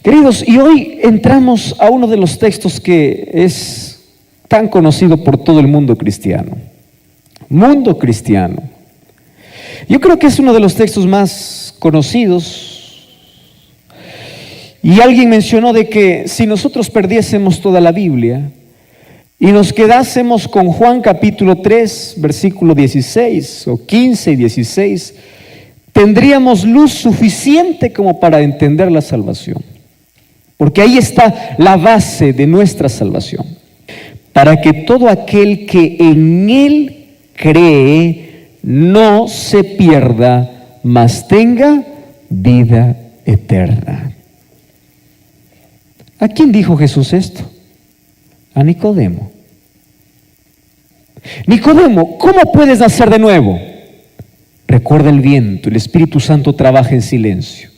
Queridos, y hoy entramos a uno de los textos que es tan conocido por todo el mundo cristiano. Mundo cristiano. Yo creo que es uno de los textos más conocidos. Y alguien mencionó de que si nosotros perdiésemos toda la Biblia y nos quedásemos con Juan capítulo 3, versículo 16 o 15 y 16, tendríamos luz suficiente como para entender la salvación. Porque ahí está la base de nuestra salvación. Para que todo aquel que en Él cree no se pierda, mas tenga vida eterna. ¿A quién dijo Jesús esto? A Nicodemo. Nicodemo, ¿cómo puedes nacer de nuevo? Recuerda el viento, el Espíritu Santo trabaja en silencio.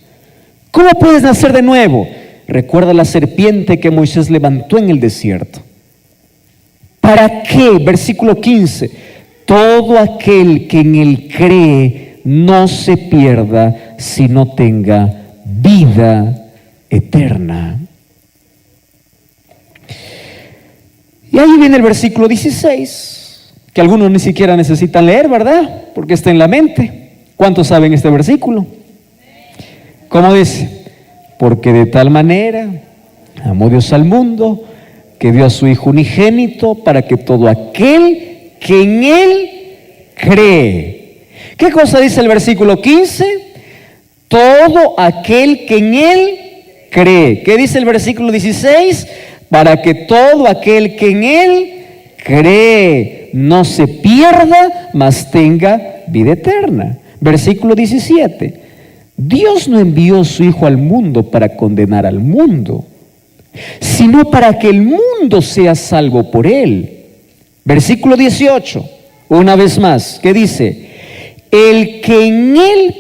¿Cómo puedes nacer de nuevo? Recuerda la serpiente que Moisés levantó en el desierto. ¿Para qué? Versículo 15. Todo aquel que en Él cree no se pierda, sino tenga vida eterna. Y ahí viene el versículo 16, que algunos ni siquiera necesitan leer, ¿verdad? Porque está en la mente. ¿Cuántos saben este versículo? ¿Cómo dice? Porque de tal manera amó Dios al mundo, que dio a su Hijo unigénito, para que todo aquel que en Él cree. ¿Qué cosa dice el versículo 15? Todo aquel que en Él cree. ¿Qué dice el versículo 16? Para que todo aquel que en Él cree no se pierda, mas tenga vida eterna. Versículo 17. Dios no envió a su Hijo al mundo para condenar al mundo, sino para que el mundo sea salvo por Él. Versículo 18, una vez más, ¿qué dice? El que en Él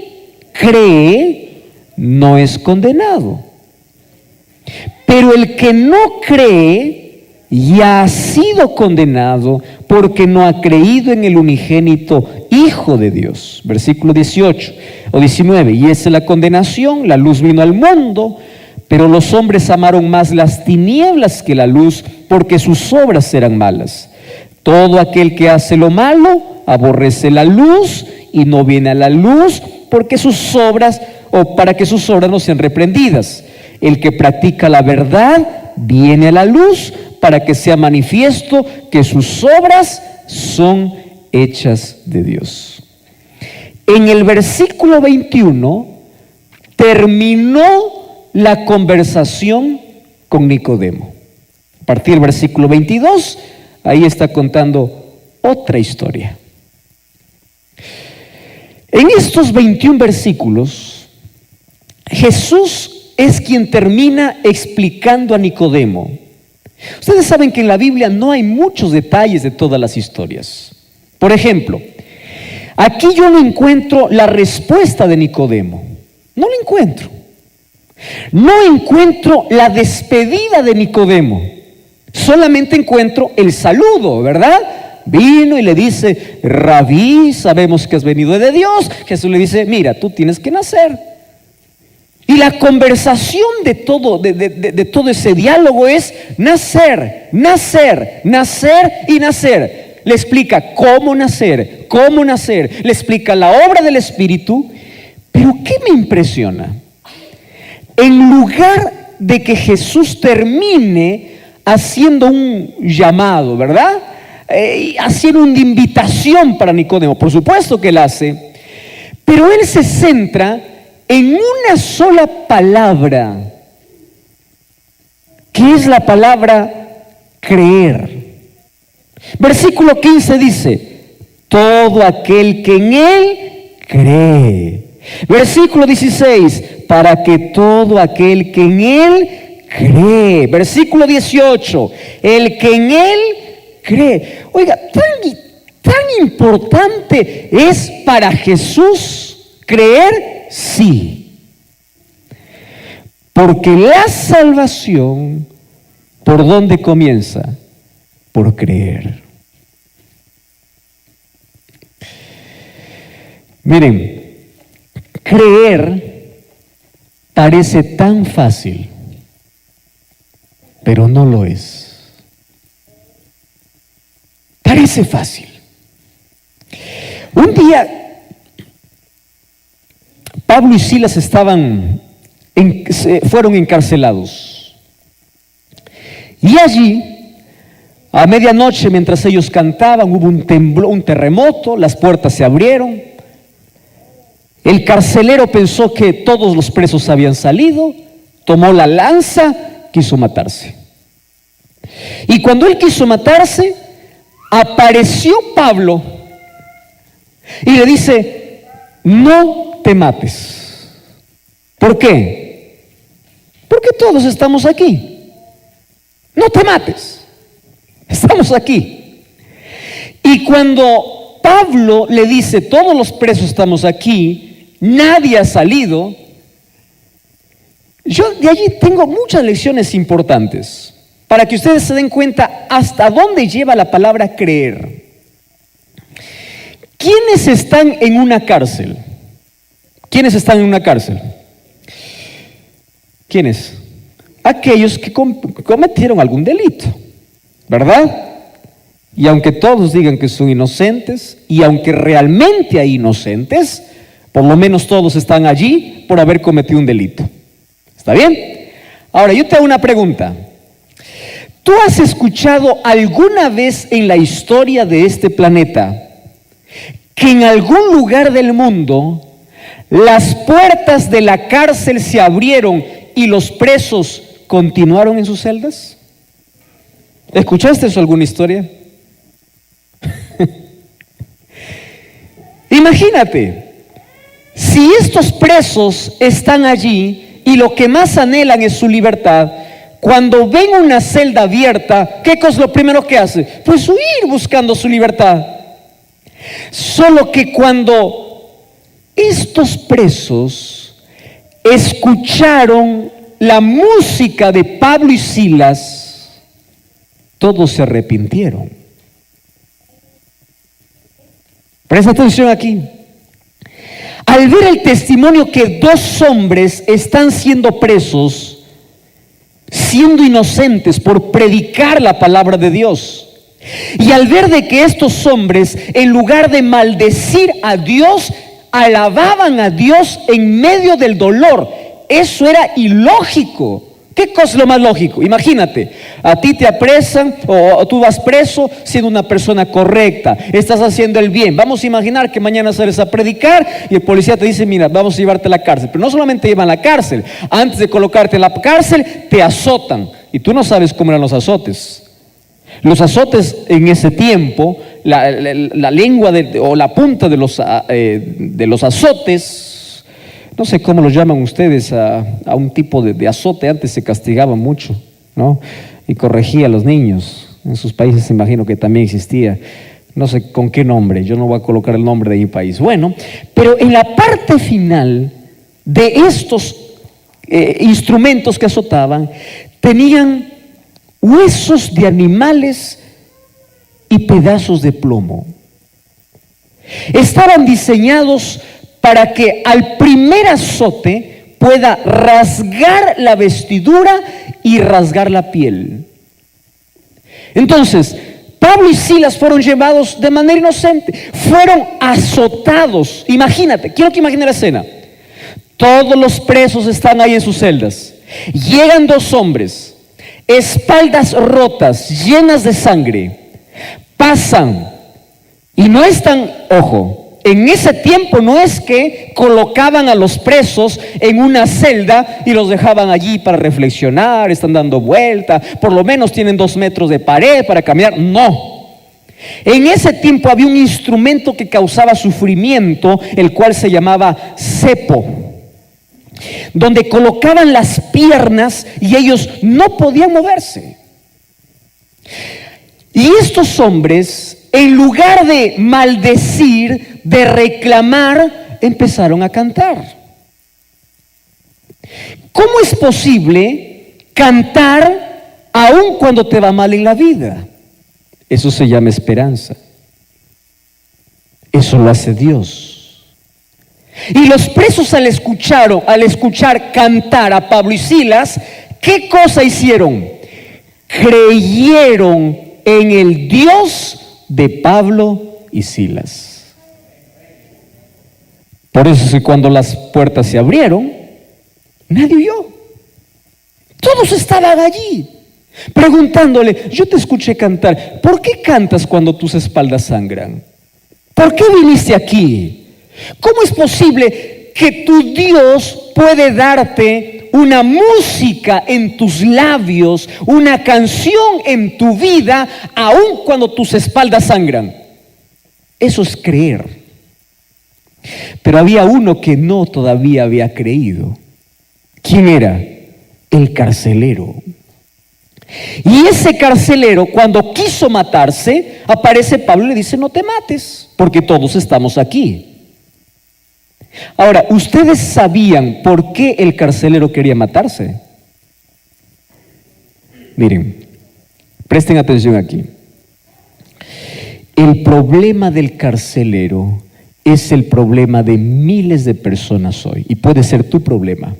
cree no es condenado, pero el que no cree ya ha sido condenado porque no ha creído en el unigénito Hijo de Dios. Versículo 18 o 19. Y esa es la condenación: la luz vino al mundo, pero los hombres amaron más las tinieblas que la luz, porque sus obras eran malas. Todo aquel que hace lo malo aborrece la luz y no viene a la luz, porque sus obras, o para que sus obras no sean reprendidas. El que practica la verdad viene a la luz, para que sea manifiesto que sus obras son hechas de Dios. En el versículo 21 terminó la conversación con Nicodemo. A partir del versículo 22, ahí está contando otra historia. En estos 21 versículos, Jesús es quien termina explicando a Nicodemo. Ustedes saben que en la Biblia no hay muchos detalles de todas las historias. Por ejemplo, aquí yo no encuentro la respuesta de Nicodemo. No la encuentro. No encuentro la despedida de Nicodemo. Solamente encuentro el saludo, ¿verdad? Vino y le dice: Rabí, sabemos que has venido de Dios. Jesús le dice: mira, tú tienes que nacer. Y la conversación de todo ese diálogo es nacer, nacer, nacer y nacer. Le explica cómo nacer, le explica la obra del Espíritu. Pero ¿qué me impresiona? En lugar de que Jesús termine haciendo un llamado, ¿verdad? Haciendo una invitación para Nicodemo, por supuesto que la hace, pero Él se centra en una sola palabra, que es la palabra creer. Versículo 15 dice: todo aquel que en Él cree. Versículo 16: para que todo aquel que en Él cree. Versículo 18: el que en Él cree. Oiga, tan importante es para Jesús creer. Sí, porque la salvación, ¿por dónde comienza? Por creer. Miren, creer parece tan fácil, pero no lo es. Parece fácil. Un día, Pablo y Silas fueron encarcelados. Y allí, a medianoche, mientras ellos cantaban, hubo un temblor, un terremoto, las puertas se abrieron. El carcelero pensó que todos los presos habían salido, tomó la lanza, quiso matarse. Y cuando él quiso matarse, apareció Pablo y le dice: no te mates. ¿Por qué? Porque todos estamos aquí. No te mates. Estamos aquí. Y cuando Pablo le dice: todos los presos estamos aquí, nadie ha salido, yo de allí tengo muchas lecciones importantes para que ustedes se den cuenta hasta dónde lleva la palabra creer. ¿Quiénes están en una cárcel? ¿Quiénes están en una cárcel? ¿Quiénes? Aquellos que cometieron algún delito, ¿verdad? Y aunque todos digan que son inocentes, y aunque realmente hay inocentes, por lo menos todos están allí por haber cometido un delito. ¿Está bien? Ahora, yo te hago una pregunta. ¿Tú has escuchado alguna vez en la historia de este planeta que en algún lugar del mundo las puertas de la cárcel se abrieron y los presos continuaron en sus celdas? ¿Escuchaste eso alguna historia? Imagínate, si estos presos están allí y lo que más anhelan es su libertad, cuando ven una celda abierta, ¿qué es lo primero que hace? Pues huir buscando su libertad. Solo que cuando estos presos escucharon la música de Pablo y Silas, todos se arrepintieron. Presta atención aquí. Al ver el testimonio que dos hombres están siendo presos, siendo inocentes por predicar la palabra de Dios, y al ver de que estos hombres, en lugar de maldecir a Dios, alababan a Dios en medio del dolor, eso era ilógico. ¿Qué cosa es lo más lógico? Imagínate, a ti te apresan o tú vas preso siendo una persona correcta, estás haciendo el bien. Vamos a imaginar que mañana sales a predicar y el policía te dice: mira, vamos a llevarte a la cárcel. Pero no solamente te llevan a la cárcel, antes de colocarte en la cárcel te azotan. Y tú no sabes cómo eran los azotes. Los azotes en ese tiempo, la lengua o la punta de los azotes, no sé cómo los llaman ustedes a un tipo de azote. Antes se castigaba mucho, ¿no? Y corregía a los niños. En sus países imagino que también existía. No sé con qué nombre, yo no voy a colocar el nombre de mi país. Bueno, pero en la parte final de estos instrumentos que azotaban, tenían huesos de animales y pedazos de plomo. Estaban diseñados para que al primer azote pueda rasgar la vestidura y rasgar la piel. Entonces, Pablo y Silas fueron llevados de manera inocente, fueron azotados. Imagínate, quiero que imagine la escena. Todos los presos están ahí en sus celdas. Llegan dos hombres, espaldas rotas, llenas de sangre. Pasan y no están, ojo, en ese tiempo no es que colocaban a los presos en una celda y los dejaban allí para reflexionar, están dando vuelta, por lo menos tienen 2 metros de pared para caminar. No. En ese tiempo había un instrumento que causaba sufrimiento, el cual se llamaba cepo, donde colocaban las piernas y ellos no podían moverse. Y estos hombres, en lugar de maldecir, de reclamar, empezaron a cantar. ¿Cómo es posible cantar aun cuando te va mal en la vida? Eso se llama esperanza. Eso lo hace Dios. Y los presos al escuchar cantar a Pablo y Silas, ¿qué cosa hicieron? creyeron en el Dios de Pablo y Silas. Por eso es que cuando las puertas se abrieron, nadie huyó. Todos estaban allí, preguntándole: yo te escuché cantar, ¿por qué cantas cuando tus espaldas sangran? ¿Por qué viniste aquí? ¿Cómo es posible que tu Dios puede darte una música en tus labios, una canción en tu vida, aun cuando tus espaldas sangran? Eso es creer. Pero había uno que no todavía había creído. ¿Quién era? El carcelero. Y ese carcelero, cuando quiso matarse, aparece Pablo y le dice: no te mates, porque todos estamos aquí. Ahora, ¿ustedes sabían por qué el carcelero quería matarse? Miren, presten atención aquí. El problema del carcelero es el problema de miles de personas hoy, y puede ser tu problema.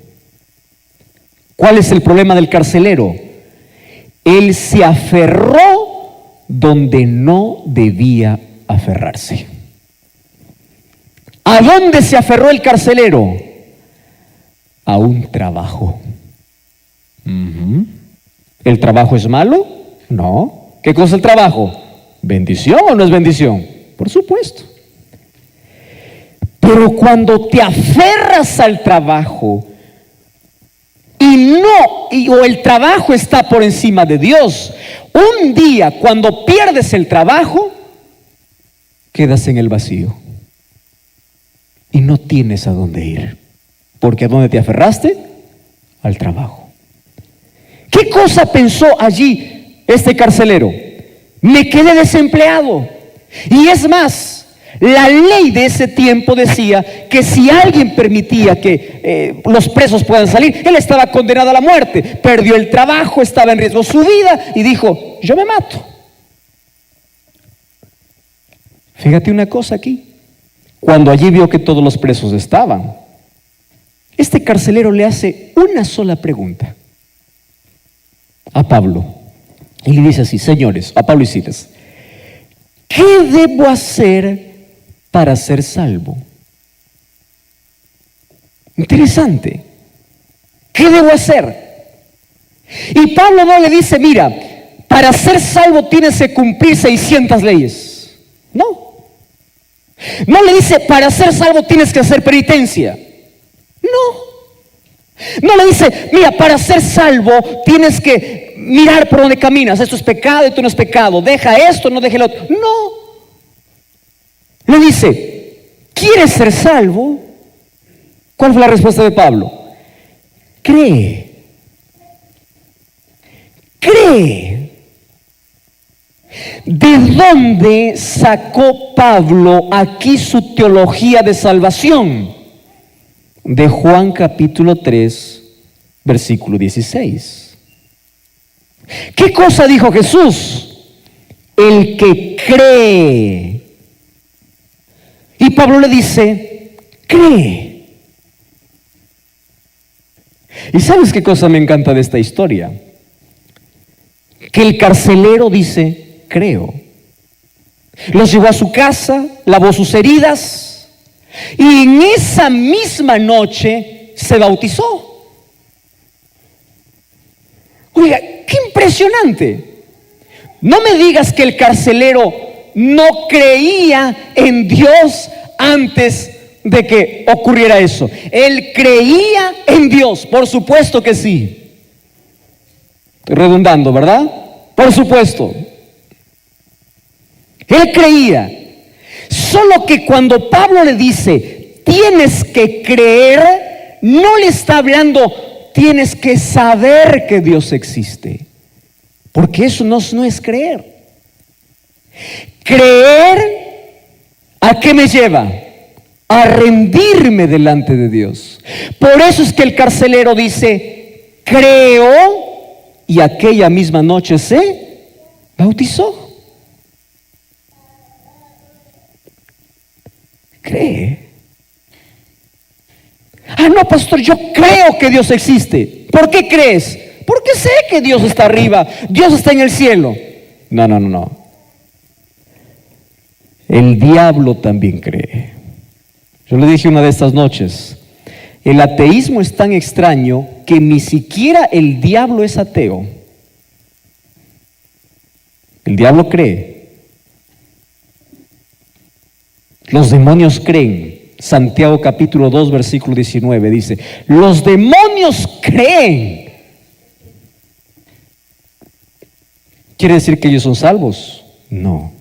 ¿Cuál es el problema del carcelero? Él se aferró donde no debía aferrarse. ¿A dónde se aferró el carcelero? A un trabajo. ¿El trabajo es malo? No. ¿Qué cosa es el trabajo? ¿Bendición o no es bendición? Por supuesto. Pero cuando te aferras al trabajo o el trabajo está por encima de Dios, un día cuando pierdes el trabajo, quedas en el vacío y no tienes a dónde ir, porque ¿a dónde te aferraste? Al trabajo. ¿Qué cosa pensó allí este carcelero? Me quedé desempleado. Y es más, la ley de ese tiempo decía que si alguien permitía que los presos puedan salir, él estaba condenado a la muerte. Perdió el trabajo, estaba en riesgo su vida y dijo: yo me mato. Fíjate una cosa aquí. Cuando allí vio que todos los presos estaban, este carcelero le hace una sola pregunta a Pablo. Y le dice así: señores, a Pablo y Silas, ¿qué debo hacer para ser salvo? Interesante. ¿Qué debo hacer? Y Pablo no le dice: mira, para ser salvo tienes que cumplir 600 leyes. No. No le dice: para ser salvo tienes que hacer penitencia. No. No le dice: mira, para ser salvo tienes que mirar por donde caminas. Esto es pecado, esto no es pecado. Deja esto, no deje lo otro. No. Le dice: ¿quieres ser salvo? ¿Cuál fue la respuesta de Pablo? Cree. Cree. ¿De dónde sacó Pablo aquí su teología de salvación? De Juan capítulo 3, versículo 16. ¿Qué cosa dijo Jesús? El que cree. Y Pablo le dice: cree. ¿Y sabes qué cosa me encanta de esta historia? Que el carcelero dice: creo. Los llevó a su casa, lavó sus heridas y en esa misma noche se bautizó. Oiga, qué impresionante. No me digas que el carcelero no creía en Dios antes de que ocurriera eso. Él creía en Dios, por supuesto que sí. Estoy redundando, ¿verdad? Por supuesto. Él creía. Solo que cuando Pablo le dice: tienes que creer, no le está hablando: tienes que saber que Dios existe. Porque eso no es creer. Creer, ¿a qué me lleva? A rendirme delante de Dios. Por eso es que el carcelero dice: creo, y aquella misma noche se bautizó. Cree. Ah, no, pastor, yo creo que Dios existe. ¿Por qué crees? Porque sé que Dios está arriba, Dios está en el cielo. No, no, no, no. El diablo también cree. Yo le dije una de estas noches, el ateísmo es tan extraño que ni siquiera el diablo es ateo. El diablo cree. Los demonios creen. Santiago capítulo 2 versículo 19 dice, los demonios creen. ¿Quiere decir que ellos son salvos? No.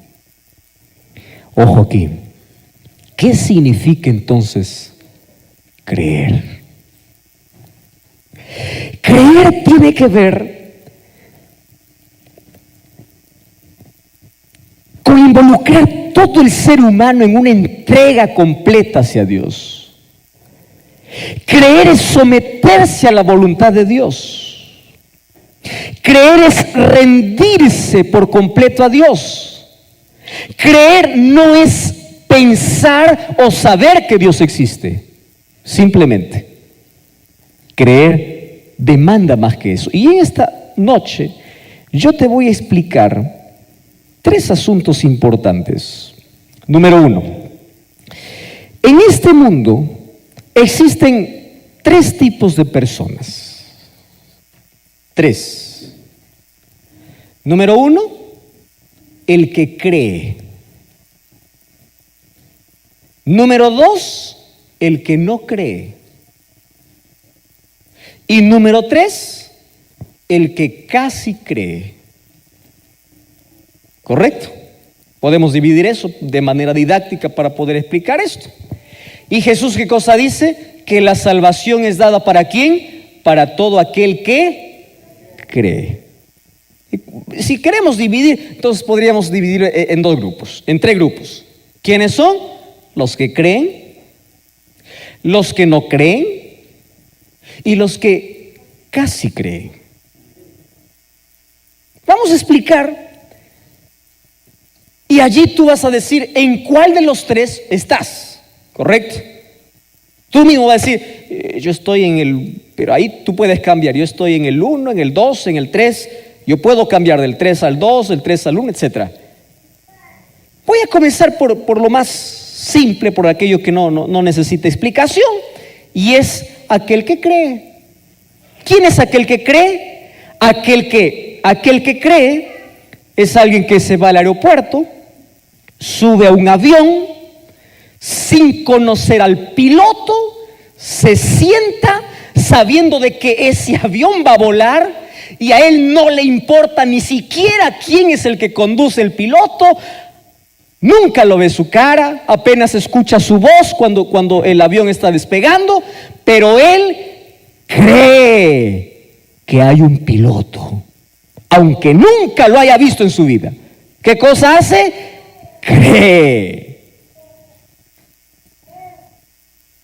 Ojo aquí. ¿Qué significa entonces creer? Creer tiene que ver con involucrar todo el ser humano en una entrega completa hacia Dios. Creer es someterse a la voluntad de Dios. Creer es rendirse por completo a Dios. Creer no es pensar o saber que Dios existe. Simplemente, creer demanda más que eso. Y en esta noche yo te voy a explicar 3 asuntos importantes. Número 1, en este mundo existen 3 tipos de personas. 3. Número 1, el que cree. Número 2, el que no cree. Y número 3, el que casi cree. ¿Correcto? Podemos dividir eso de manera didáctica para poder explicar esto. ¿Y Jesús qué cosa dice? Que la salvación es dada ¿para quién? Para todo aquel que cree. Si queremos dividir, entonces podríamos dividir en 2 grupos, en 3 grupos. ¿Quiénes son? Los que creen, los que no creen y los que casi creen. Vamos a explicar. Y allí tú vas a decir en cuál de los 3 estás, ¿correcto? Tú mismo vas a decir, yo estoy en el, pero ahí tú puedes cambiar, yo estoy en el 1, en el 2, en el 3, yo puedo cambiar del 3 al 2, del 3 al 1, etc. Voy a comenzar por lo más simple, por aquello que no necesita explicación, y es aquel que cree. ¿Quién es aquel que cree? Aquel que cree es alguien que se va al aeropuerto, sube a un avión, sin conocer al piloto, se sienta sabiendo de que ese avión va a volar y a él no le importa ni siquiera quién es el que conduce el piloto, nunca lo ve su cara, apenas escucha su voz cuando el avión está despegando, pero él cree que hay un piloto, aunque nunca lo haya visto en su vida. ¿Qué cosa hace? Cree.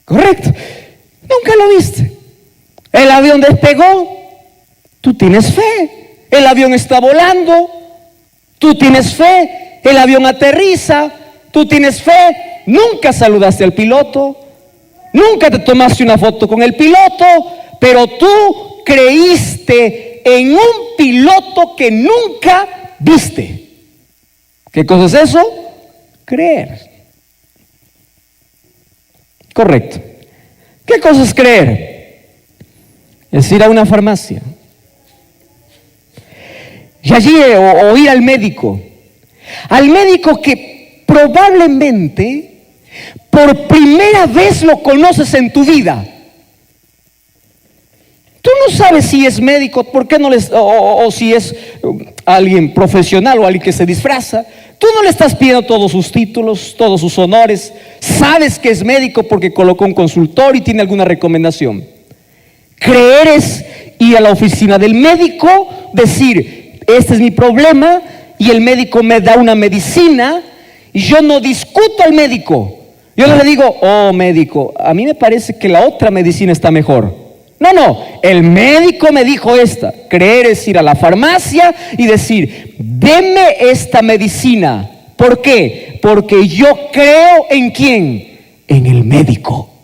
Correcto. Nunca lo viste. El avión despegó, tú tienes fe. El avión está volando, tú tienes fe. El avión aterriza, tú tienes fe. Nunca saludaste al piloto, nunca te tomaste una foto con el piloto, pero tú creíste en un piloto que nunca viste. ¿Qué cosa es eso? Creer. Correcto. ¿Qué cosa es creer? Es ir a una farmacia y allí o ir al médico que probablemente por primera vez lo conoces en tu vida. Tú no sabes si es médico, ¿por qué no les, o si es alguien profesional o alguien que se disfraza? Tú no le estás pidiendo todos sus títulos, todos sus honores. Sabes que es médico porque colocó un consultorio y tiene alguna recomendación. Creer es ir a la oficina del médico, decir, este es mi problema, y el médico me da una medicina, y yo no discuto al médico. Yo no le digo, oh médico, a mí me parece que la otra medicina está mejor. No, el médico me dijo esta. Creer es ir a la farmacia y decir, deme esta medicina. ¿Por qué? Porque yo creo en ¿quién? En el médico.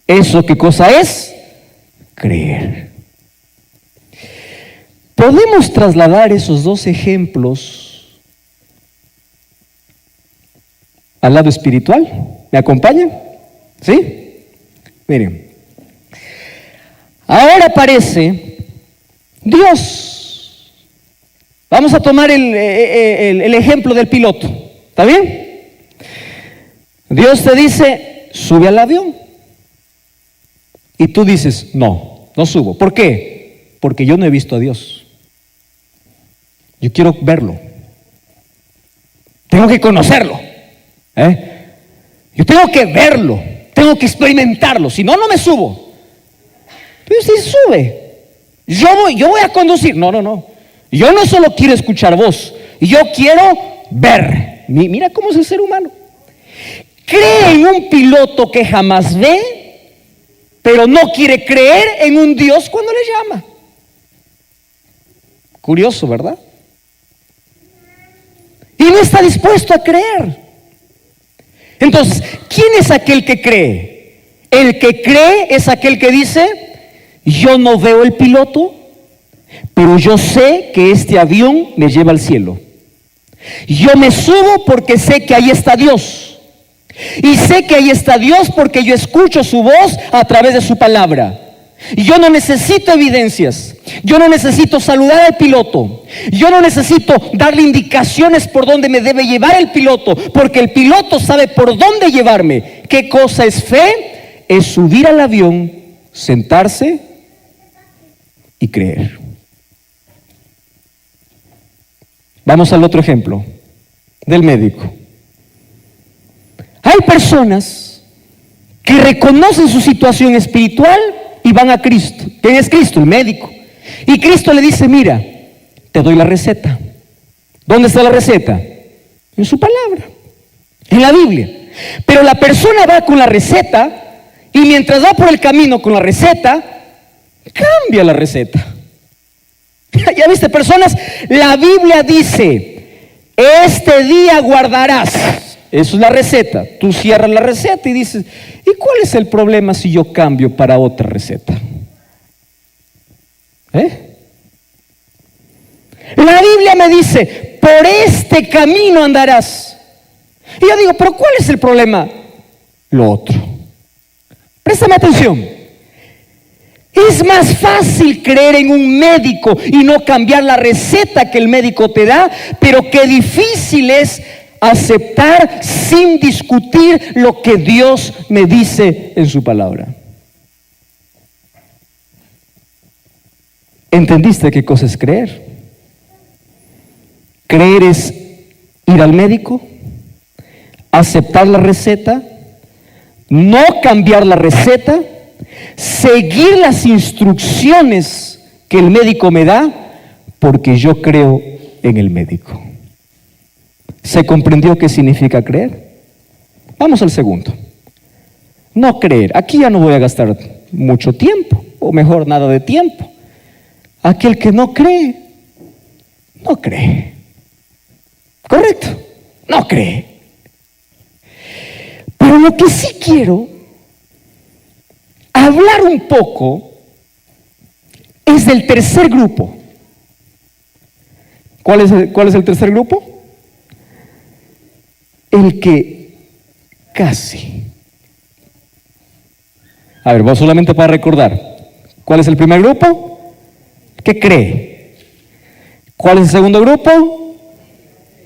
¿Eso qué cosa es? Creer. podemos trasladar esos dos ejemplos al lado espiritual. ¿Me acompañan? ¿Sí? Miren. Ahora aparece Dios. Vamos a tomar el ejemplo del piloto. ¿Está bien? Dios te dice, sube al avión. Y tú dices, no subo. ¿Por qué? Porque yo no he visto a Dios. Yo quiero verlo. Tengo que conocerlo. Yo tengo que verlo. Tengo que experimentarlo. Si no, no me subo. Pero si sube. Yo voy a conducir. No. Yo no solo quiero escuchar voz. Yo quiero ver. Mira cómo es el ser humano. Cree en un piloto que jamás ve, pero no quiere creer en un Dios cuando le llama. Curioso, ¿verdad? Y no está dispuesto a creer. Entonces, ¿quién es aquel que cree? El que cree es aquel que dice, yo no veo el piloto, pero yo sé que este avión me lleva al cielo. Yo me subo porque sé que ahí está Dios. Y sé que ahí está Dios porque yo escucho su voz a través de su palabra. Y yo no necesito evidencias. Yo no necesito saludar al piloto. Yo no necesito darle indicaciones por dónde me debe llevar el piloto, porque el piloto sabe por dónde llevarme. ¿Qué cosa es fe? Es subir al avión, sentarse y creer. Vamos al otro ejemplo del médico. Hay personas que reconocen su situación espiritual y van a Cristo. ¿Quién es Cristo? El médico. Y Cristo le dice, mira, te doy la receta. ¿Dónde está la receta? En su palabra, en la Biblia. Pero la persona va con la receta y mientras va por el camino con la receta, cambia la receta. Ya viste, personas, la Biblia dice, este día guardarás. Eso es la receta. Tú cierras la receta y dices, ¿y cuál es el problema si yo cambio para otra receta? La Biblia me dice, por este camino andarás. Y yo digo, ¿pero cuál es el problema? Lo otro. Préstame atención. Es más fácil creer en un médico y no cambiar la receta que el médico te da, pero qué difícil es aceptar sin discutir lo que Dios me dice en su palabra. ¿Entendiste qué cosa es creer? Creer es ir al médico, aceptar la receta, no cambiar la receta, seguir las instrucciones que el médico me da, porque yo creo en el médico. ¿Se comprendió qué significa creer? Vamos al segundo. No creer. Aquí ya no voy a gastar mucho tiempo, o mejor, nada de tiempo. Aquel que no cree, no cree. ¿Correcto? No cree. Pero lo que sí quiero hablar un poco es del tercer grupo. ¿Cuál es el tercer grupo? El que casi. A ver, vos solamente para recordar. ¿Cuál es el primer grupo? ¿Qué cree? ¿Cuál es el segundo grupo?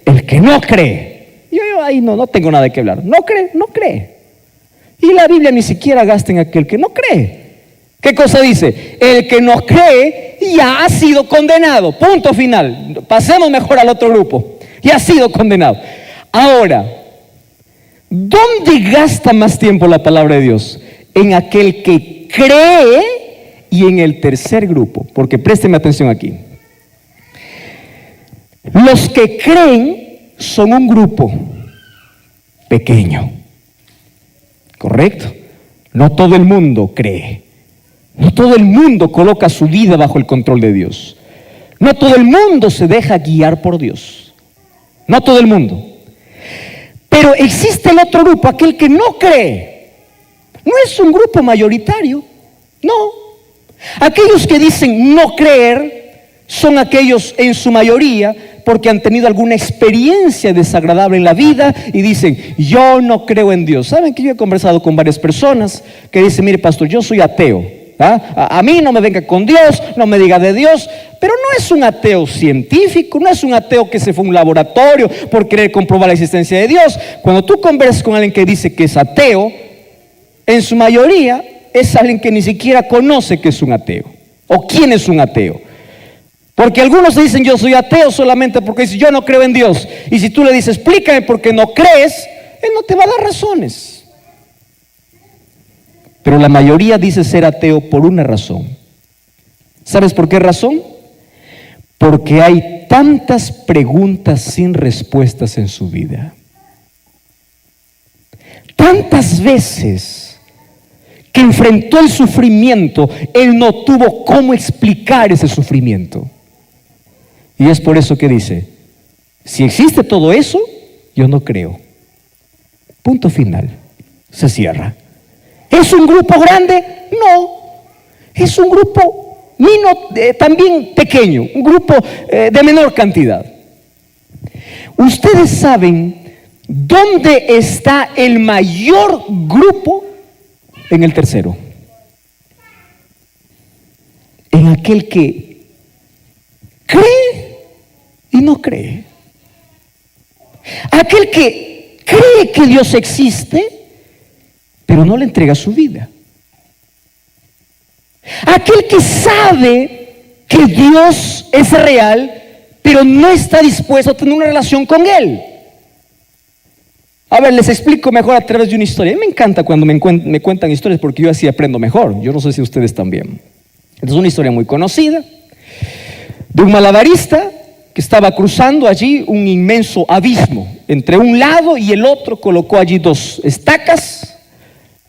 El que no cree. Yo ahí no tengo nada que hablar. No cree. Y la Biblia ni siquiera gasta en aquel que no cree. ¿Qué cosa dice? El que no cree ya ha sido condenado. Punto final. Pasemos mejor al otro grupo. Ya ha sido condenado. Ahora, ¿dónde gasta más tiempo la palabra de Dios? En aquel que cree y en el tercer grupo. Porque présteme atención aquí. Los que creen son un grupo pequeño. ¿Correcto? No todo el mundo cree. No todo el mundo coloca su vida bajo el control de Dios. No todo el mundo se deja guiar por Dios. No todo el mundo. Pero existe el otro grupo, aquel que no cree. No es un grupo mayoritario. No. Aquellos que dicen no creer son aquellos en su mayoría porque han tenido alguna experiencia desagradable en la vida y dicen, yo no creo en Dios. ¿Saben que yo he conversado con varias personas que dicen, mire pastor, yo soy ateo, a mí no me venga con Dios, no me diga de Dios? Pero no es un ateo científico, no es un ateo que se fue a un laboratorio por querer comprobar la existencia de Dios. Cuando tú conversas con alguien que dice que es ateo, en su mayoría es alguien que ni siquiera conoce que es un ateo o quién es un ateo. Porque algunos dicen yo soy ateo solamente porque dicen yo no creo en Dios. Y si tú le dices explícame por qué no crees, él no te va a dar razones. Pero la mayoría dice ser ateo por una razón. ¿Sabes por qué razón? Porque hay tantas preguntas sin respuestas en su vida. Tantas veces que enfrentó el sufrimiento, él no tuvo cómo explicar ese sufrimiento. Y es por eso que dice, si existe todo eso, yo no creo. Punto final. Se cierra. ¿Es un grupo grande? No. Es un grupo también pequeño, un grupo de menor cantidad. Ustedes saben dónde está el mayor grupo. En el tercero. En aquel que cree y no cree. Aquel que cree que Dios existe, pero no le entrega su vida. Aquel que sabe que Dios es real, pero no está dispuesto a tener una relación con Él. A ver, les explico mejor a través de una historia. A mí me encanta cuando me cuentan historias porque yo así aprendo mejor. Yo no sé si ustedes también. Es una historia muy conocida de un malabarista que estaba cruzando allí un inmenso abismo. Entre un lado y el otro colocó allí dos estacas,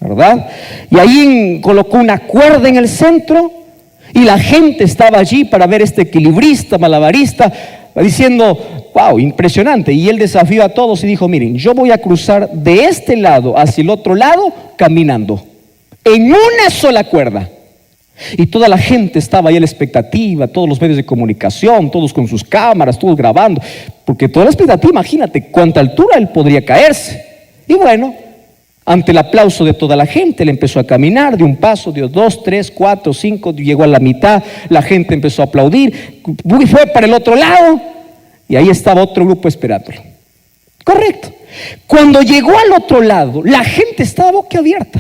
¿verdad? Y ahí colocó una cuerda en el centro y la gente estaba allí para ver este equilibrista, malabarista, diciendo, wow, impresionante. Y él desafió a todos y dijo, miren, yo voy a cruzar de este lado hacia el otro lado caminando, en una sola cuerda. Y toda la gente estaba ahí a la expectativa, todos los medios de comunicación, todos con sus cámaras, todos grabando, porque toda la expectativa, imagínate cuánta altura él podría caerse. Y bueno, ante el aplauso de toda la gente, él empezó a caminar, dio un paso, dio 2, 3, 4, 5, llegó a la mitad, la gente empezó a aplaudir, fue para el otro lado, y ahí estaba otro grupo esperándolo. Correcto. Cuando llegó al otro lado, la gente estaba boquiabierta.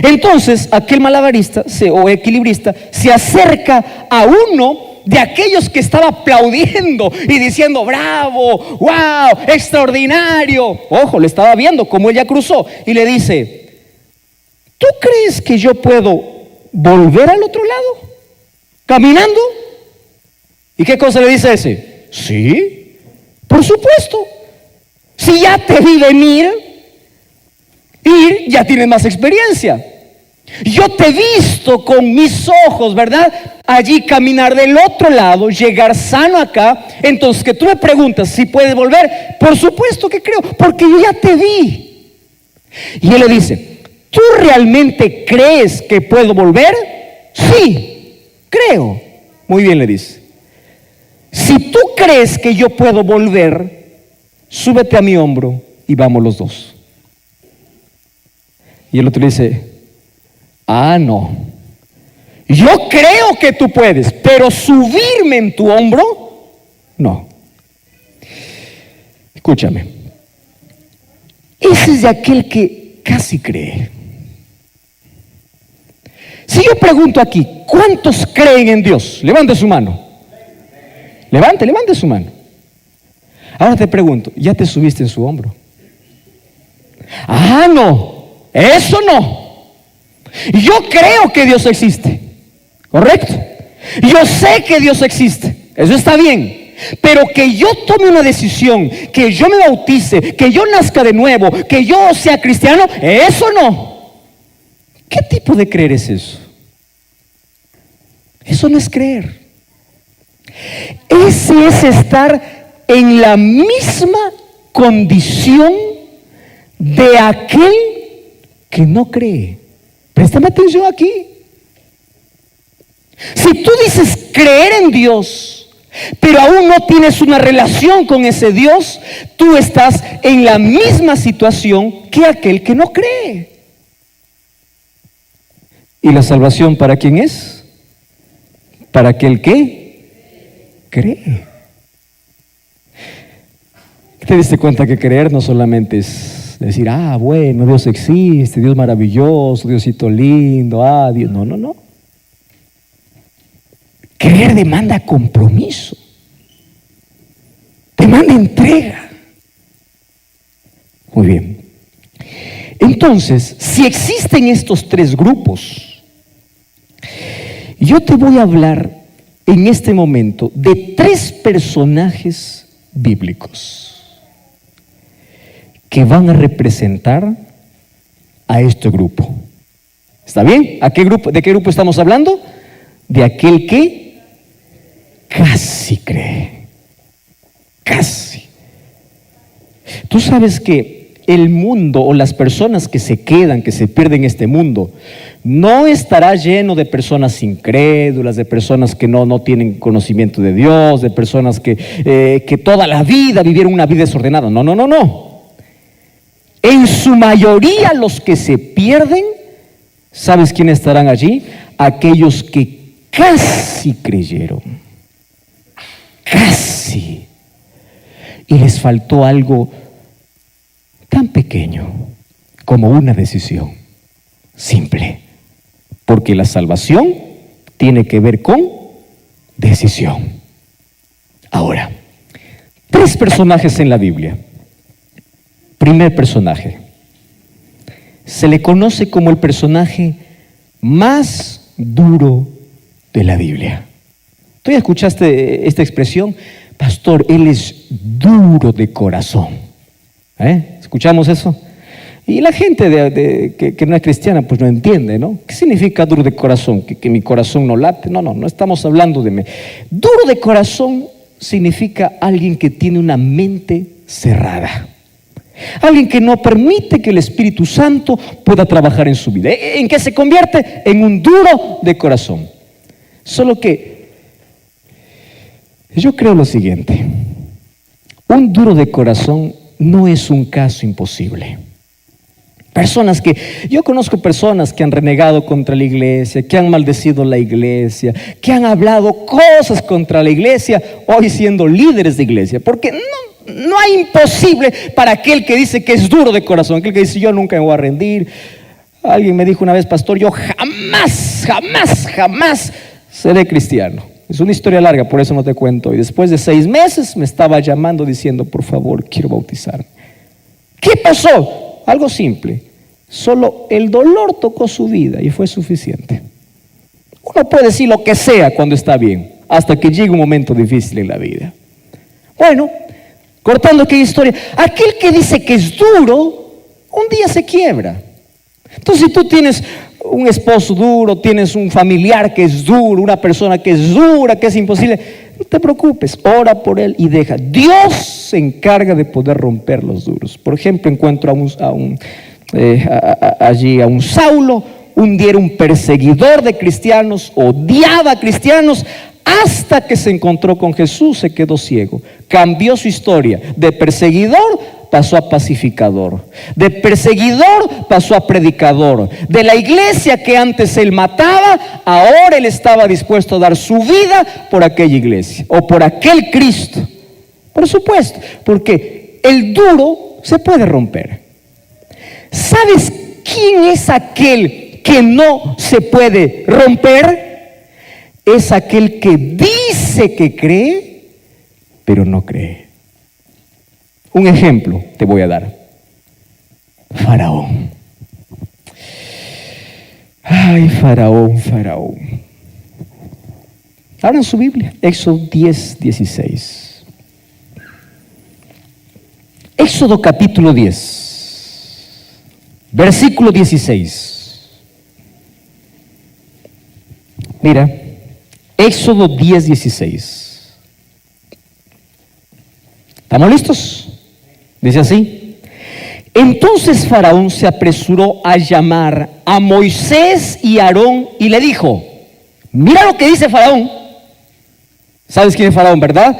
Entonces, aquel malabarista o equilibrista se acerca a uno de aquellos que estaba aplaudiendo y diciendo, bravo, wow, extraordinario. Ojo, le estaba viendo cómo ella cruzó y le dice, ¿tú crees que yo puedo volver al otro lado? ¿Caminando? ¿Y qué cosa le dice ese? Sí, por supuesto. Si ya te vi venir, ya tienes más experiencia. Yo te he visto con mis ojos, ¿verdad? Allí caminar del otro lado, llegar sano acá. Entonces que tú me preguntas si puedes volver. Por supuesto que creo, porque yo ya te vi. Y él le dice, ¿tú realmente crees que puedo volver? Sí, creo. Muy bien, le dice. Si tú crees que yo puedo volver, súbete a mi hombro y vamos los dos. Y el otro dice, no, yo creo que tú puedes, pero subirme en tu hombro, no. Escúchame, ese es de aquel que casi cree. Si yo pregunto aquí, ¿cuántos creen en Dios? Levante su mano. Levante su mano. Ahora te pregunto, ¿ya te subiste en su hombro? No, eso no. Yo creo que Dios existe, ¿correcto? Yo sé que Dios existe, eso está bien. Pero que yo tome una decisión, que yo me bautice, que yo nazca de nuevo, que yo sea cristiano, eso no. ¿Qué tipo de creer es eso? Eso no es creer. Ese es estar en la misma condición de aquel que no cree. Préstame atención aquí. Si tú dices creer en Dios, pero aún no tienes una relación con ese Dios, tú estás en la misma situación que aquel que no cree. ¿Y la salvación para quién es? Para aquel que cree. ¿Te diste cuenta que creer no solamente es decir, bueno, Dios existe, Dios maravilloso, Diosito lindo, Dios? No, no, no. Creer demanda compromiso, demanda entrega. Muy bien. Entonces, si existen estos tres grupos, yo te voy a hablar en este momento de tres personajes bíblicos que van a representar a este grupo. ¿Está bien? ¿A qué grupo, de qué grupo estamos hablando? De aquel que casi cree. Casi. Tú sabes que el mundo o las personas que se quedan, que se pierden en este mundo, no estará lleno de personas incrédulas, de personas que no tienen conocimiento de Dios, de personas que toda la vida vivieron una vida desordenada. No, no, no, no. En su mayoría los que se pierden, ¿sabes quiénes estarán allí? Aquellos que casi creyeron. Casi. Y les faltó algo tan pequeño como una decisión simple, porque la salvación tiene que ver con decisión. Ahora, tres personajes en la Biblia. Primer personaje, se le conoce como el personaje más duro de la Biblia. ¿Tú ya escuchaste esta expresión? Pastor, él es duro de corazón. ¿Escuchamos eso? Y la gente que no es cristiana pues no entiende, ¿no? ¿Qué significa duro de corazón? ¿Que mi corazón no late? No estamos hablando de mí. Duro de corazón significa alguien que tiene una mente cerrada. Alguien que no permite que el Espíritu Santo pueda trabajar en su vida. ¿En qué se convierte? En un duro de corazón. Solo que yo creo lo siguiente: un duro de corazón no es un caso imposible. Yo conozco personas que han renegado contra la iglesia, que han maldecido la iglesia, que han hablado cosas contra la iglesia, hoy siendo líderes de iglesia, porque no hay imposible para aquel que dice que es duro de corazón, aquel que dice yo nunca me voy a rendir. Alguien me dijo una vez, pastor, yo jamás seré cristiano. Es una historia larga, por eso no te cuento. Y después de 6 meses me estaba llamando diciendo, por favor, quiero bautizarme. ¿Qué pasó? Algo simple. Solo el dolor tocó su vida y fue suficiente. Uno puede decir lo que sea cuando está bien, hasta que llegue un momento difícil en la vida. Bueno, cortando aquella historia, aquel que dice que es duro, un día se quiebra. Entonces, si tú tienes un esposo duro, tienes un familiar que es duro, una persona que es dura, que es imposible, no te preocupes, ora por él y deja. Dios se encarga de poder romper los duros. Por ejemplo, encuentro allí a un Saulo. Un día era un perseguidor de cristianos, odiaba a cristianos, hasta que se encontró con Jesús, se quedó ciego. Cambió su historia. De perseguidor pasó a pacificador. De perseguidor pasó a predicador. De la iglesia que antes él mataba, ahora él estaba dispuesto a dar su vida por aquella iglesia o por aquel Cristo. Por supuesto, porque el duro se puede romper. ¿Sabes quién es aquel que no se puede romper? Es aquel que dice que cree, pero no cree. Un ejemplo te voy a dar. Faraón. Ay, Faraón. Abran su Biblia, Éxodo 10:16. Éxodo capítulo 10, versículo 16. Mira, Éxodo 10:16. ¿Estamos listos? Dice así: entonces Faraón se apresuró a llamar a Moisés y a Aarón y le dijo: Mira lo que dice Faraón. ¿Sabes quién es Faraón, verdad?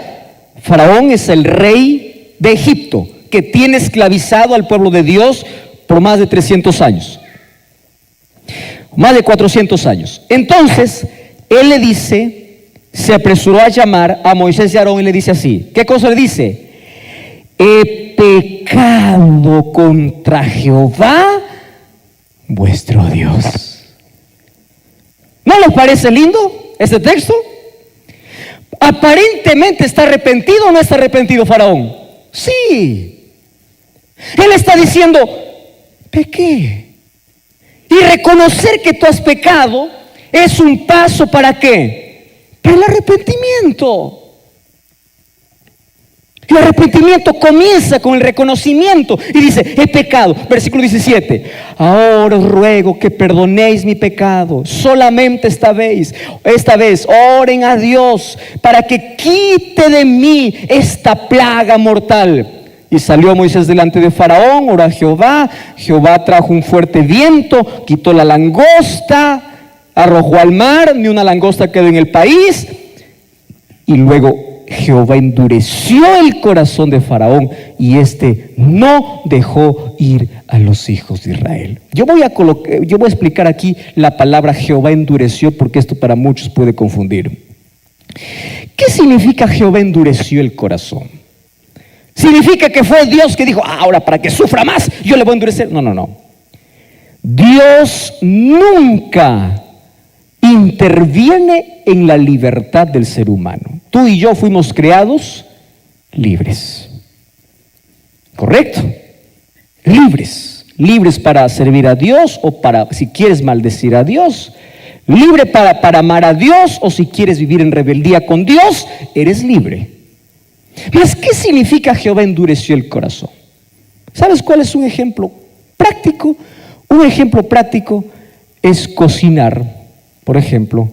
Faraón es el rey de Egipto, que tiene esclavizado al pueblo de Dios por más de 300 años. Más de 400 años. Entonces, él le dice, se apresuró a llamar a Moisés y a Aarón y le dice así. ¿Qué cosa le dice? He pecado contra Jehová, vuestro Dios. ¿No les parece lindo este texto? Aparentemente está arrepentido o no está arrepentido Faraón. Sí. Él está diciendo, pequé. Y reconocer que tú has pecado es un paso ¿para qué? Para el arrepentimiento. El arrepentimiento comienza con el reconocimiento y dice, he pecado. Versículo 17. Ahora os ruego que perdonéis mi pecado. Solamente esta vez oren a Dios para que quite de mí esta plaga mortal. Y salió Moisés delante de Faraón, oró a Jehová. Jehová trajo un fuerte viento, quitó la langosta, arrojó al mar, ni una langosta quedó en el país. Y luego Jehová endureció el corazón de Faraón y éste no dejó ir a los hijos de Israel. Yo voy a explicar aquí la palabra Jehová endureció, porque esto para muchos puede confundir. ¿Qué significa Jehová endureció el corazón? ¿Significa que fue Dios que dijo, ahora para que sufra más, yo le voy a endurecer? No. Dios nunca interviene en la libertad del ser humano. Tú y yo fuimos creados libres. ¿Correcto? Libres para servir a Dios o para, si quieres, maldecir a Dios. Libre para amar a Dios, o si quieres vivir en rebeldía con Dios, eres libre. Mas, ¿qué significa Jehová endureció el corazón? ¿Sabes cuál es un ejemplo práctico? Un ejemplo práctico es cocinar, por ejemplo,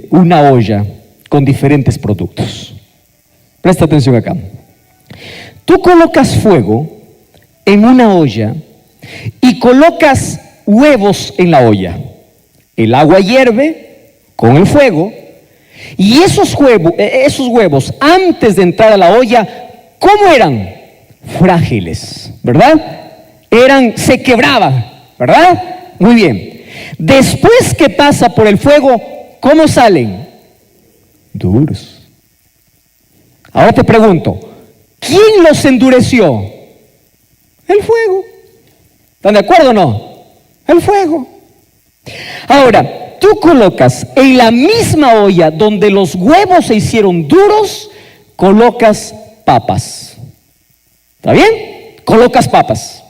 una olla con diferentes productos. Presta atención acá. Tú colocas fuego en una olla y colocas huevos en la olla. El agua hierve con el fuego. Y esos huevos, antes de entrar a la olla, ¿cómo eran? Frágiles, ¿verdad? Se quebraban, ¿verdad? Muy bien. Después que pasa por el fuego, ¿cómo salen? Duros. Ahora te pregunto, ¿quién los endureció? El fuego. ¿Están de acuerdo o no? El fuego. Ahora, tú colocas en la misma olla donde los huevos se hicieron duros, colocas papas. ¿Está bien? Colocas papas.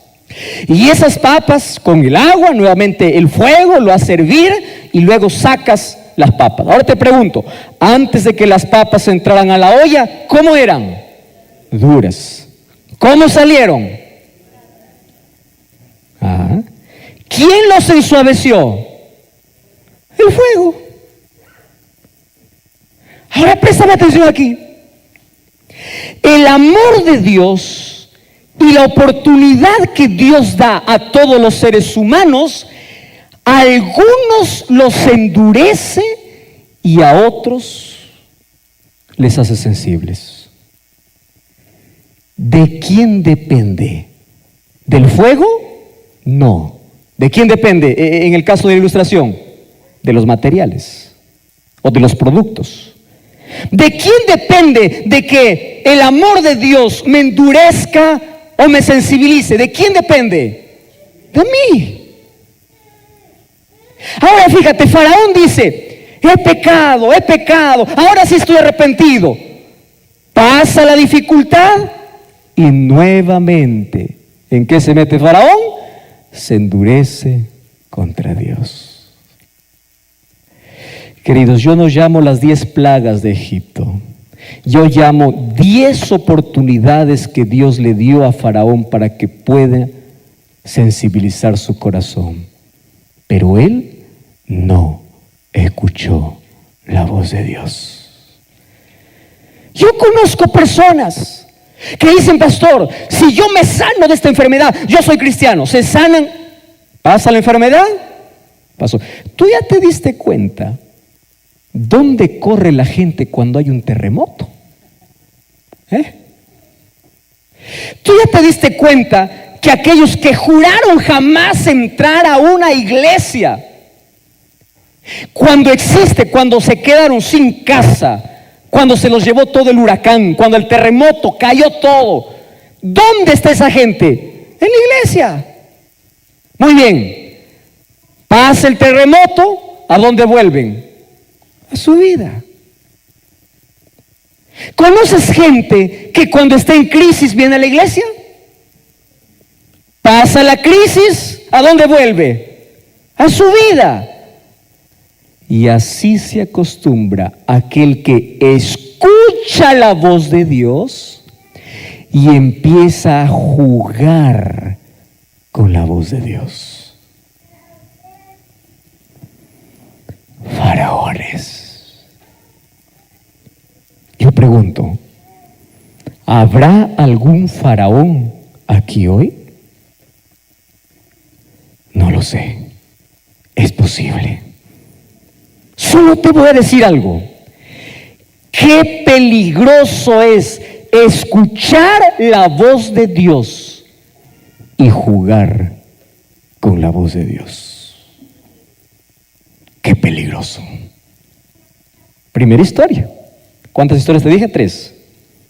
Y esas papas con el agua, nuevamente el fuego lo hace hervir y luego sacas las papas. Ahora te pregunto, antes de que las papas entraran a la olla, ¿cómo eran? Duras. ¿Cómo salieron? ¿Quién los ensuaveció? El fuego. Ahora préstame atención aquí. El amor de Dios y la oportunidad que Dios da a todos los seres humanos, a algunos los endurece y a otros les hace sensibles. ¿De quién depende? ¿Del fuego? No. ¿De quién depende en el caso de la ilustración? De los materiales o de los productos. ¿De quién depende de que el amor de Dios me endurezca o me sensibilice? ¿De quién depende? De mí. Ahora fíjate, Faraón dice, he pecado, ahora sí estoy arrepentido. Pasa la dificultad y nuevamente, ¿en qué se mete Faraón? Se endurece contra Dios. Queridos, yo no llamo las 10 plagas de Egipto. Yo llamo 10 oportunidades que Dios le dio a Faraón para que pueda sensibilizar su corazón. Pero él no escuchó la voz de Dios. Yo conozco personas que dicen, pastor, si yo me sano de esta enfermedad, yo soy cristiano. Se sanan, pasa la enfermedad, pasó. ¿Tú ya te diste cuenta ¿Dónde corre la gente cuando hay un terremoto? ¿Tú ya te diste cuenta que aquellos que juraron jamás entrar a una iglesia, cuando se quedaron sin casa, cuando se los llevó todo el huracán, cuando el terremoto cayó todo, ¿dónde está esa gente? En la iglesia. Muy bien, pasa el terremoto, ¿a dónde vuelven? A su vida. ¿Conoces gente que cuando está en crisis viene a la iglesia? Pasa la crisis, ¿a dónde vuelve? A su vida. Y así se acostumbra aquel que escucha la voz de Dios y empieza a jugar con la voz de Dios. Faraones. Yo pregunto, ¿habrá algún faraón aquí hoy? No lo sé. Es posible. Solo te voy a decir algo. Qué peligroso es escuchar la voz de Dios y jugar con la voz de Dios. Qué peligroso. Primera historia. ¿Cuántas historias te dije? 3.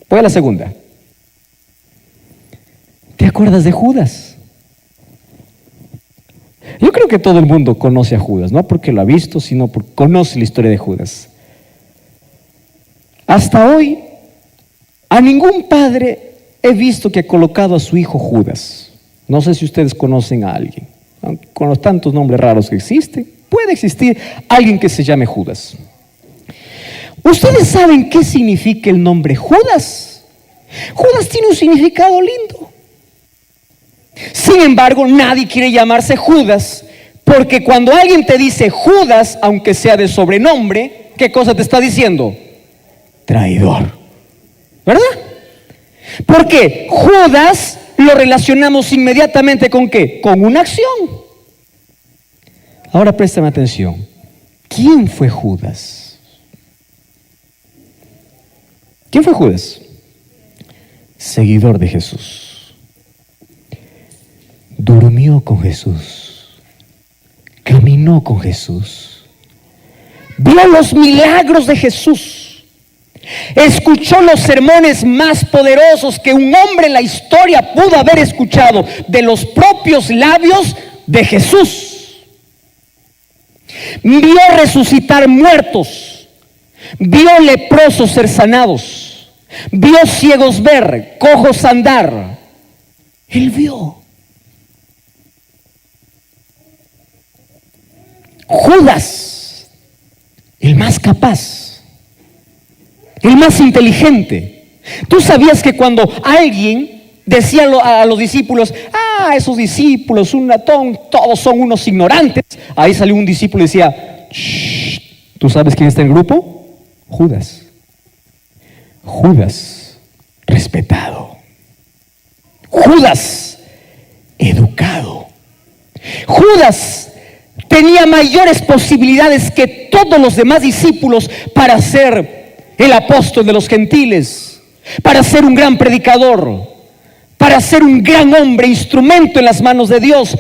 Voy a la segunda. ¿Te acuerdas de Judas? Yo creo que todo el mundo conoce a Judas, no porque lo ha visto, sino porque conoce la historia de Judas. Hasta hoy, a ningún padre he visto que ha colocado a su hijo Judas. No sé si ustedes conocen a alguien. Aunque con los tantos nombres raros que existen, puede existir alguien que se llame Judas. ¿Ustedes saben qué significa el nombre Judas? Judas tiene un significado lindo. Sin embargo, nadie quiere llamarse Judas, porque cuando alguien te dice Judas, aunque sea de sobrenombre, ¿qué cosa te está diciendo? Traidor. ¿Verdad? Porque Judas lo relacionamos inmediatamente ¿con qué? Con una acción. Ahora préstame atención. ¿Quién fue Judas? ¿Quién fue Judas? Seguidor de Jesús. Durmió con Jesús. Caminó con Jesús. Vio los milagros de Jesús. Escuchó los sermones más poderosos que un hombre en la historia pudo haber escuchado de los propios labios de Jesús. Vio resucitar muertos. Vio leprosos ser sanados. Vio ciegos ver, cojos andar. Él vio. Judas, el más capaz, el más inteligente. ¿Tú sabías que cuando alguien decía a los discípulos, esos discípulos, un latón, todos son unos ignorantes? Ahí salió un discípulo y decía, shh, ¿tú sabes quién está en el grupo? Judas. Judas, respetado. Judas, educado. Judas tenía mayores posibilidades que todos los demás discípulos para ser el apóstol de los gentiles, para ser un gran predicador, para ser un gran hombre, instrumento en las manos de Dios.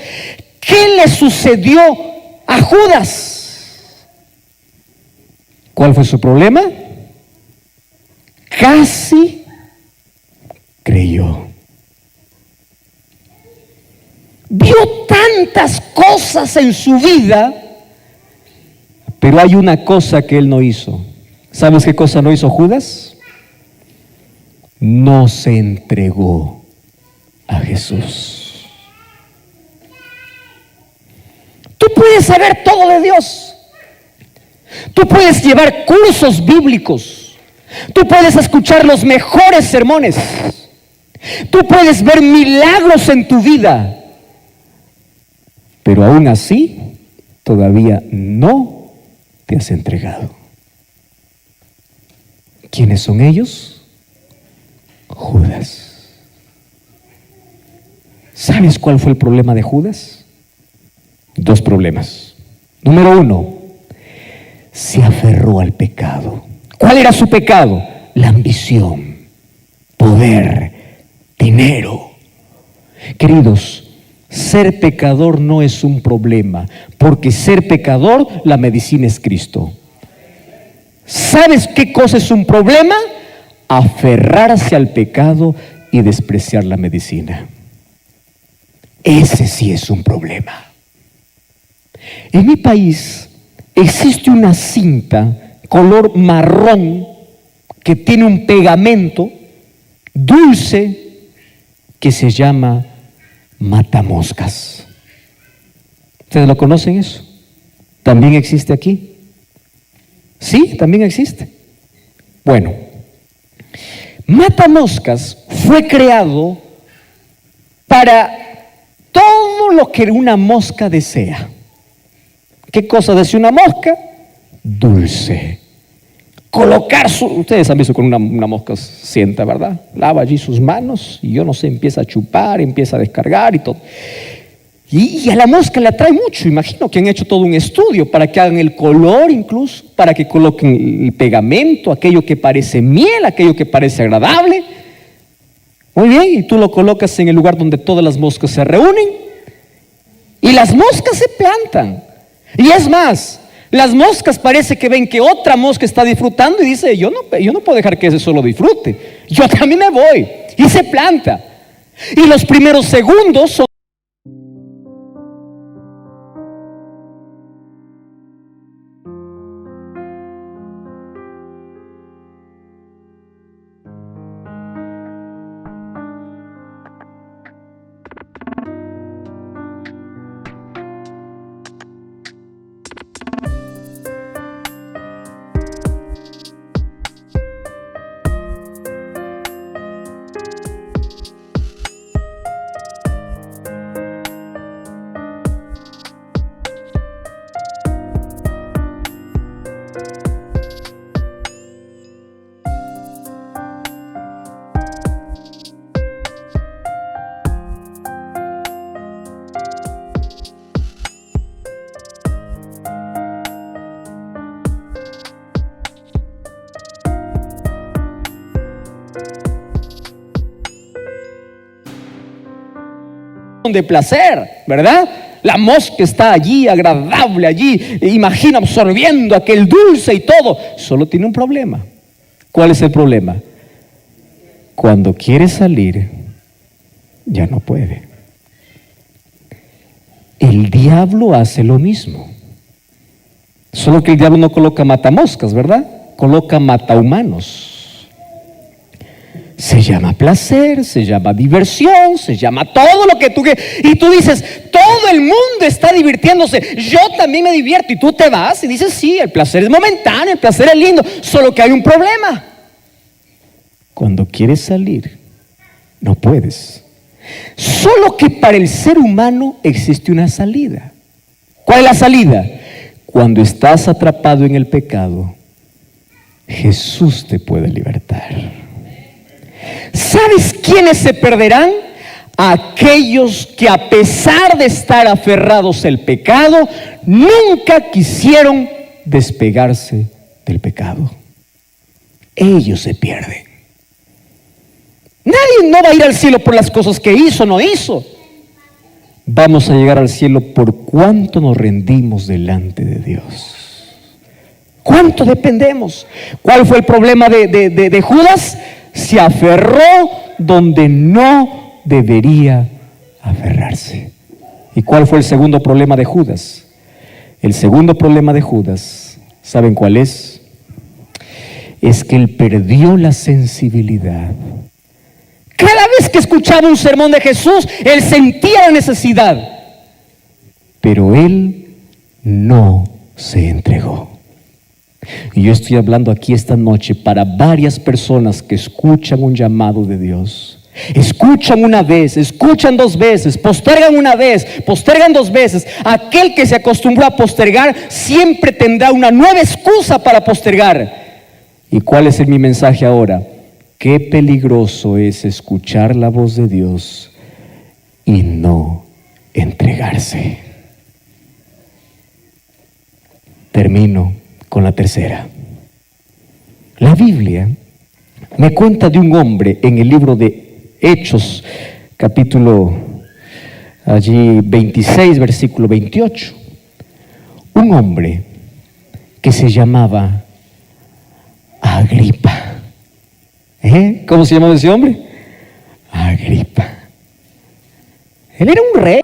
¿Qué le sucedió a Judas? ¿Cuál fue su problema? Casi creyó. Vio tantas cosas en su vida, pero hay una cosa que él no hizo. ¿Sabes qué cosa no hizo Judas? No se entregó a Jesús. Tú puedes saber todo de Dios. Tú puedes llevar cursos bíblicos. Tú puedes escuchar los mejores sermones. Tú puedes ver milagros en tu vida. Pero aún así, todavía no te has entregado. ¿Quiénes son ellos? Judas. ¿Sabes cuál fue el problema de Judas? 2 problemas. Número 1, se aferró al pecado. ¿Cuál era su pecado? La ambición, poder, dinero. Queridos, ser pecador no es un problema, porque ser pecador, la medicina es Cristo. ¿Sabes qué cosa es un problema? Aferrarse al pecado y despreciar la medicina. Ese sí es un problema. En mi país existe una cinta color marrón que tiene un pegamento dulce que se llama matamoscas. ¿Ustedes lo conocen eso? ¿También existe aquí? Sí, también existe. Bueno, matamoscas fue creado para todo lo que una mosca desea. ¿Qué cosa desea una mosca? Dulce. Ustedes han visto con una mosca sienta, ¿verdad? Lava allí sus manos y yo no sé, empieza a chupar, empieza a descargar y todo. Y a la mosca le atrae mucho. Imagino que han hecho todo un estudio para que hagan el color incluso, para que coloquen el pegamento, aquello que parece miel, aquello que parece agradable. Muy bien, y tú lo colocas en el lugar donde todas las moscas se reúnen y las moscas se plantan. Y es más, las moscas parece que ven que otra mosca está disfrutando y dice, yo no puedo dejar que ese solo disfrute, yo también me voy, y se planta. Y los primeros segundos son de placer, ¿verdad? La mosca está allí, agradable allí, imagina absorbiendo aquel dulce y todo. Solo tiene un problema. ¿Cuál es el problema? Cuando quiere salir, ya no puede. El diablo hace lo mismo. Solo que el diablo no coloca matamoscas, ¿verdad? Coloca matahumanos. Se llama placer, se llama diversión, se llama todo lo que tú quieras. Y tú dices, todo el mundo está divirtiéndose, yo también me divierto. Y tú te vas y dices, sí, el placer es momentáneo, el placer es lindo, solo que hay un problema. Cuando quieres salir, no puedes. Solo que para el ser humano existe una salida. ¿Cuál es la salida? Cuando estás atrapado en el pecado, Jesús te puede libertar. ¿Sabes quiénes se perderán? Aquellos que a pesar de estar aferrados al pecado, nunca quisieron despegarse del pecado. Ellos se pierden. Nadie no va a ir al cielo por las cosas que hizo o no hizo. Vamos a llegar al cielo por cuánto nos rendimos delante de Dios. ¿Cuánto dependemos? ¿Cuál fue el problema de Judas? Se aferró donde no debería aferrarse. ¿Y cuál fue el segundo problema de Judas? El segundo problema de Judas, ¿saben cuál es? Es que él perdió la sensibilidad. Cada vez que escuchaba un sermón de Jesús, él sentía la necesidad, pero él no se entregó. Y yo estoy hablando aquí esta noche para varias personas que escuchan un llamado de Dios. Escuchan una vez, escuchan dos veces, postergan una vez, postergan dos veces. Aquel que se acostumbró a postergar siempre tendrá una nueva excusa para postergar. ¿Y cuál es mi mensaje ahora? Qué peligroso es escuchar la voz de Dios y no entregarse. Termino con la tercera. La Biblia me cuenta de un hombre en el libro de Hechos, capítulo allí 26, versículo 28. Un hombre que se llamaba Agripa. ¿Cómo se llamaba ese hombre? Agripa. Él era un rey.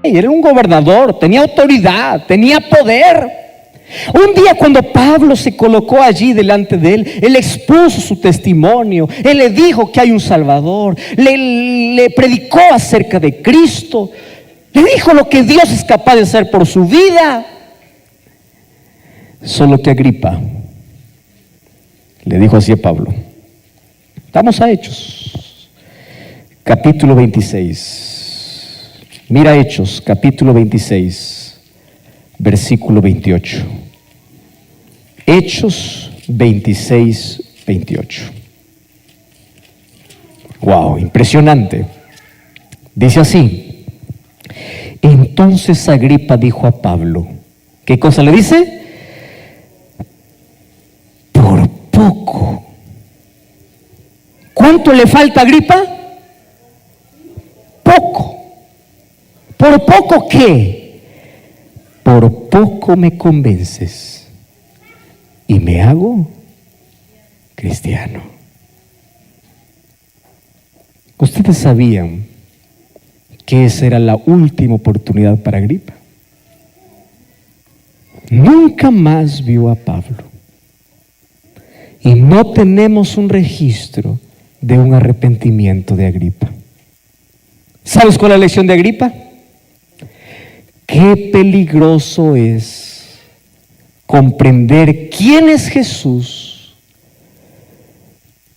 Era un gobernador, tenía autoridad, tenía poder. Un día cuando Pablo se colocó allí delante de él expuso su testimonio, él le dijo que hay un Salvador, le predicó acerca de Cristo, le dijo lo que Dios es capaz de hacer por su vida. Solo que Agripa le dijo así a Pablo. Vamos a Hechos, capítulo 26. Mira Hechos, capítulo 26, versículo 28. Hechos 26, 28. Wow, impresionante. Dice así. Entonces Agripa dijo a Pablo, ¿qué cosa le dice? Por poco. ¿Cuánto le falta a Agripa? Poco. ¿Por poco qué? Por poco me convences y me hago cristiano. Ustedes sabían que esa era la última oportunidad para Agripa. Nunca más vio a Pablo. Y no tenemos un registro de un arrepentimiento de Agripa. ¿Sabes cuál es la lección de Agripa? Qué peligroso es comprender quién es Jesús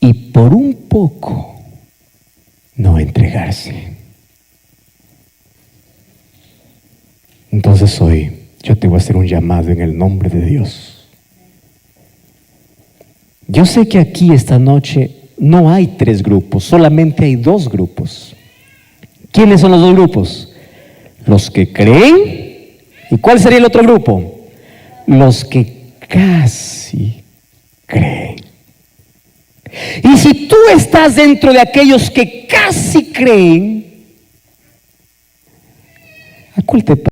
y por un poco no entregarse. Entonces hoy yo te voy a hacer un llamado en el nombre de Dios. Yo sé que aquí esta noche no hay 3 grupos, solamente hay 2 grupos. ¿Quiénes son los 2 grupos? Los que creen. ¿Y cuál sería el otro grupo? Los que casi creen. Y si tú estás dentro de aquellos que casi creen, ¿a cuál te